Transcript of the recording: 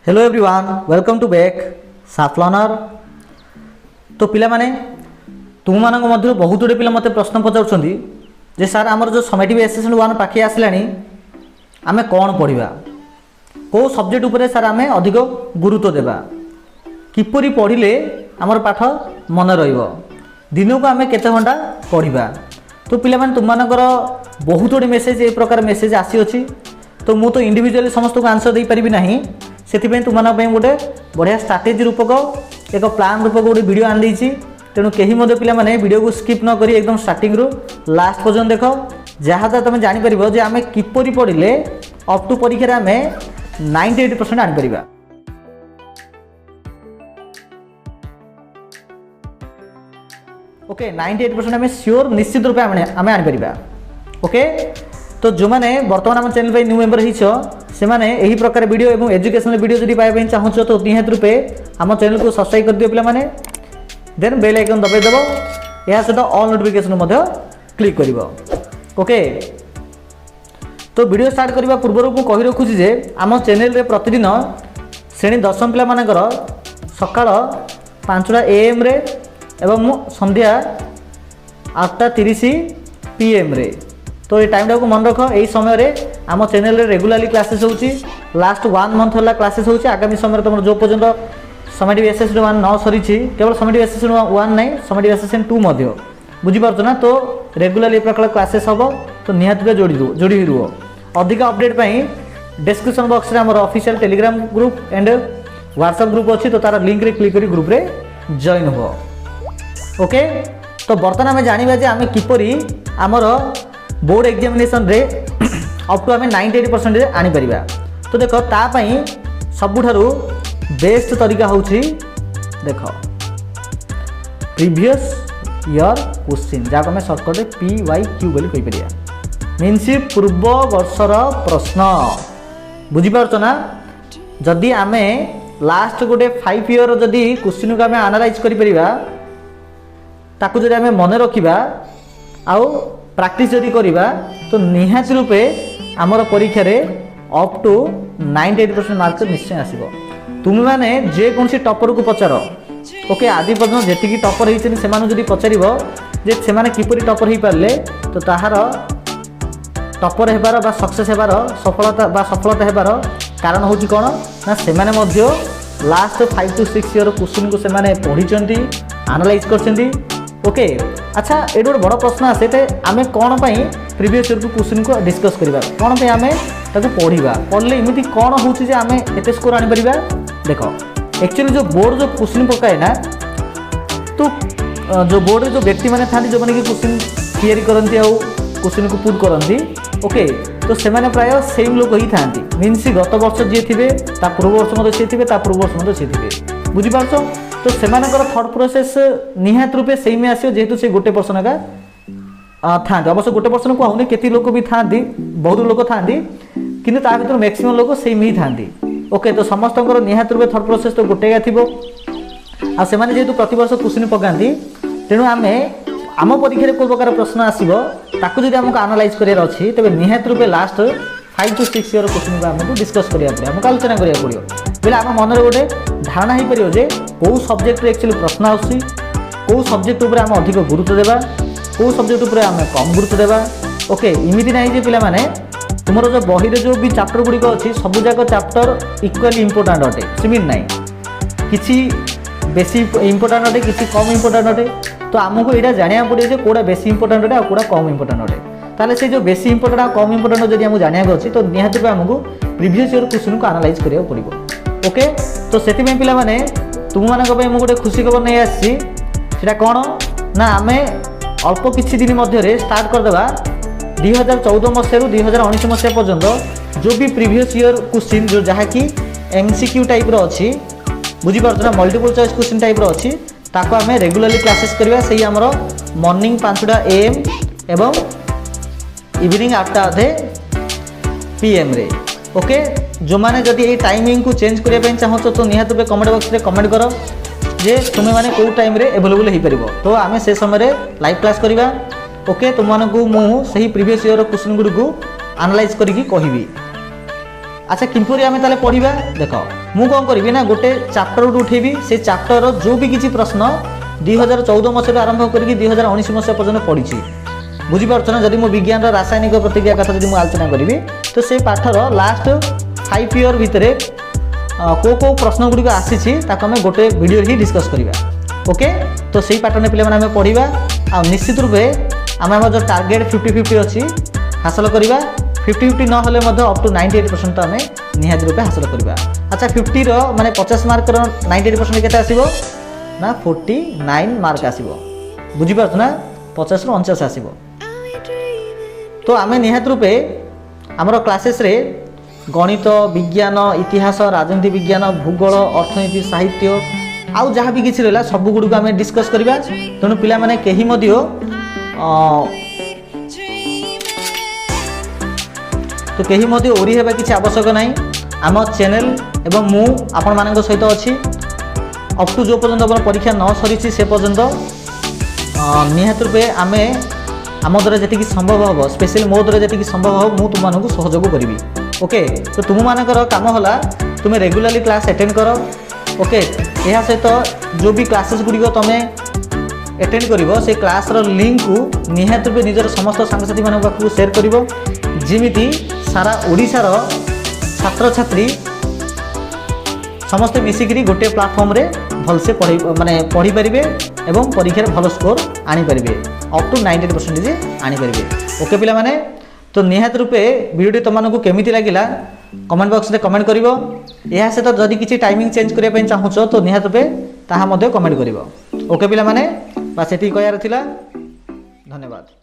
Hello everyone, welcome to back Sharp Learner. तो पिला माने तुम मानक मध्य बहुत गुड़े पिला मते प्रश्न पचारुछंती जे सर आमर जो समेटिव एसेसन 1 पाखे आसलानी आमे कौन पढ़िबा, को सब्जेक्ट उपरे सर आमे अधिक गुरुत्व देबा, किपरि पढ़िले आमर पाठ मन रहिबो, दिन को आमे केते घंटा पढ़िबा। तो पिला माने तुम मानकर बहुत गुड़े मेसेज ए प्रकार मेसेज आसी अछि। तो मु तो इंडिविजुअली समस्त को आंसर दे पारिबि नाही, से तुम गोटे बढ़िया स्ट्राटेजी रूपक एक प्लान रूपक गोटे वीडियो आन देछि। तेणु कहीं पे मैंने वीडियो को स्किप न करी एकदम स्टार्टिंग रु लास्ट पर्यंत देख, जहाँ तुम जापर जे आम किपरि पढ़िले अप टू परीक्षा आम 98% आनीपर। ओके 98% आम श्योर निश्चित रूप आम आनीपर। ओके तो जो मैंने बर्तमान आम चैनल पे न्यू मेंबर से माने यही प्रकार वीडियो और एजुकेशनल वीडियो जब पाइबा चाहूँ तो निहत रूपे आम चैनल को सब्सक्राइब कर दियो पे, देन बेल आइकन दबाई देव, या सहित ऑल नोटिफिकेशन क्लिक कर। ओके तो वीडियो स्टार्ट करने पूर्व मुझे कही रखुची जे आम चैनल रे प्रतिदिन श्रेणी 10 पिला मानकर सकाळ 5टा AM रे एवं संध्या 8:30 PM रे। तो ये टाइम को मन रख, यही समय रे आम चैनल रे रेगुलरली क्लासेस होची। लास्ट 1 मंथ होला क्लासेस होची। आगामी समय तुम जो पर्यंत समेटिव एसेसन 1 न सरी केवल समेटिव एसेसन 1 नहीं समेटिव एसेसन 2 मध्य बुझी पारछ ना। तो रेगुलरली ए प्रकार क्लासेस हम तो निहात जोड़ी रुह। अधिक अपडेट पाई डिस्क्रिप्शन बॉक्स रे हमर official Telegram group and WhatsApp group अच्छी, तो तार लिंक रे क्लिक करी ग्रुप रे जॉइन हो। ओके तो बर्तमान आम जानिबा जे आम किपरि आमर बोर्ड एग्जामिनेशन रे अप टू आम 98% आनी परिबा। तो देख तापाई सबुठारु बेस्ट तरीका होछि देख प्रीवियस ईयर क्वेश्चन, जहाँ आम सर्टकट PYQ बोली कहि परिया, मीन्स पूर्व वर्षर प्रश्न। बुझिपारछ ना। जदि आम लास्ट गोटे 5 ईयर जदि क्वेश्चन को आम एनालाइज करि परिबा, ताकू जदि आम मन रखिबा आउ प्रैक्टिस जदि करिबा, तो निहात रूपे आमर परीक्षा रे अप टू 98% मार्क निश्चय आसीबो। तुम माने जे कोनसी टॉपर को पचार, ओके आदि पर्यंत जेतिकी टॉपर होइछन से माने जदि पचारिबो जे से माने किपरि टॉपर होई पारले, तो ताहार टॉपर हेबार बा सक्सेस हेबार सफलता हेबार कारण होची कोन ना, से माने मध्य लास्ट 5 to 6 ईयर क्वेश्चन को से माने पढिचंती, एनालाइज करचंती। ओके अच्छा ये गोटे बड़ प्रश्न आसे आम कौन प्रीवियस ईयर क्वेश्चन को डिस्कस करवा, कौन पे आम पढ़ा पढ़ले इमती कौन होची आम एत स्कोर आनीपर। देख एक्चुअली जो बोर्ड जो क्वेश्चन पकाए ना, तो जो बोर्ड रे जो व्यक्ति मैंने था जो मैंने क्वेश्चन तैयारी करती आ क्वेश्चन को पुट करती, ओके तो से माने प्राय सेम लोक ही था, मीन्स गत वर्ष जी थे पूर्व वर्ष मत सी थे पूर्व वर्ष मत सी थे। बुझीपार तो सेमानकर थॉट प्रोसेस निहात रूपे सेम आसो, जेहेतु से गोटे पर्सन एका था। अवश्य गोटे पर्सन को आउने केती लोक भी था, बहुत लोक था, किंतु ता भीतर मैक्सिमम लोक सेम ही था। ओके तो समस्त निहात रूपे थॉट प्रोसेस तो गोटे थी। आ से माने जेहेतु प्रति वर्ष क्वेश्चन पकाती, तेणु आमे आम परीक्षा कोई प्रकार प्रश्न आसो ताकू जब आमको एनालाइज करार अच्छी, तेज निहात रूपे लास्ट 5 to 6 ईयर क्वेश्चन को आमको डिस्कस करिया पड़े, आमको आलोचना करिया पड़ियो। बेले आम मन में गोटे धारणा हो पार जे कौ सब्जेक्ट एक्चुअली प्रश्न आसी, कौ सब्जेक्ट उपर आम अधिक गुरुत्व देवा, कौ सब्जेक्ट उपर आम कम गुरुत्व देवा। ओके इमिति नहीं जे पिला माने तुमर जो बही जो भी चैप्टर गुड़िक अच्छी सब जाक चैप्टर इक्वाली इंपोर्टाट अटे, सेमिति नहीं किसी बेसी इंपोर्टाट अटे किसी कम इंपोर्टाट अटे। तो आमको यहाँ जाना पड़े जे कौटा बेसी इंपोर्टाट अटे आ कौटा कम इंपोर्टाट अटे। ताले से जो बेसी इंपोर्टाट आ कम इंपोर्टाट जब आमको जाना अच्छी, तो निहात रूपे आमको प्रीवियस ईयर क्वेश्चन को एनालाइज करिया पड़िबो। ओके तो से पिला माने तुम मानक गोटे खुशी खबर नहीं आसी, सेटा कौन ना आम अल्प किछि दिन मध्य स्टार्ट करदेवा 2014 मसीह 2019 मसीहा पर्यंत जो भी प्रीवियस ईयर क्वेश्चन जो जहाँकि MCQ टाइप अच्छी, बुझीपार ना मल्टीपल चॉइस क्वेश्चन टाइप अच्छी, ताको आम रेगुलरली क्लासेस करवा से आमर मॉर्निंग 5टा AM एवं इवनिंग 8:30 PM रे। ओके जो मैंने जदि ये टाइमिंग को चेंज करने चाहो तो निहात रूपे कमेंट बॉक्स रे कमेंट कर जे तुम्हें माने को टाइम रे अवेलेबल हो पारिबो, तो आम से समय लाइव क्लास करवा। ओके तुम मानकु मु सही प्रीवियस ईयर क्वेश्चन गुडी को एनालाइज करिकी कहबी। अच्छा किंपरी आमे ताले पढ़िबा देख मु कौन करी ना गोटे चैप्टर उठेबी से चैप्टर जो भी किसी प्रश्न 2014 मसीह आरंभ करके 2019 मसीह पर्यंत पढ़ी बुझीपार ना जदि मो विज्ञान रासायनिक प्रतिक्रिया कथा जब आलोचना करी तो से पाठर लास्ट 5 ईयर भितर को प्रश्न गुड़िक आसी आम गोटे वीडियो ही डिस्कस करवा ओके। तो से पैटर्न पे आम पढ़ा आ निश्चित रूपे आम जो टार्गेट 50-50 अच्छी हासिल करवा 50-50 ना अप टू 98% तो आम निहाती रूपे हासिल करवा। अच्छा 50 माने 50 मार्क 98% के आसो ना 49 मार्क आसो बुझीपार ना 50 ରୁ 49 आसो। तो आम निहाती रूपे आमर क्लासेस रे गणित विज्ञान इतिहास राजनीति विज्ञान भूगोल अर्थनीति साहित्य आउ जहाँ भी किसी रहा सब गुड़ आम डिस्कस करवा। तेणु पिला माने कहीं तो कहीं ओरी हेबा किसी आवश्यक नहीं। आम चैनल एवं मु आपण मान सहित अच्छी अप टू जो पर्यंत परीक्षा न सरी से पर्यंत निहाती रूपे आम आम द्वारा जी संभव हम स्पेशली मो द्वारा जी संभव हम मुझे तुम सहयोग करी ओके। तो तुम मानकर काम है तुम रेगुलाली क्लास अटेंड कर ओके। यह सहित जो भी क्लासेस गुड़िक तुम अटेंड कर से क्लास लिंक को निहाती रूपे निजर समस्त सांगसाथी मान पाखु शेयर कर जिमिति सारा ओडिशार छात्र छात्री समस्ते मिसिकी गोटे प्लाटफर्म रे भलसे पढ़ी माने पढ़ी पारे एवं परीक्षा भल स्कोर आनी पारे अप टू 98% आनी पारे ओके पिला माने। तो निहाती रूपे वीडियो तुमको केमी लगिला कमेंट बॉक्स में कमेंट करिवो। यह सहित जदि किसी टाइमिंग चेंज करने चाहूँ तो निहाती रूपे ताहा मध्य कमेंट करिवो ओके पिला माने। बस एति कहयार थिला धन्यवाद।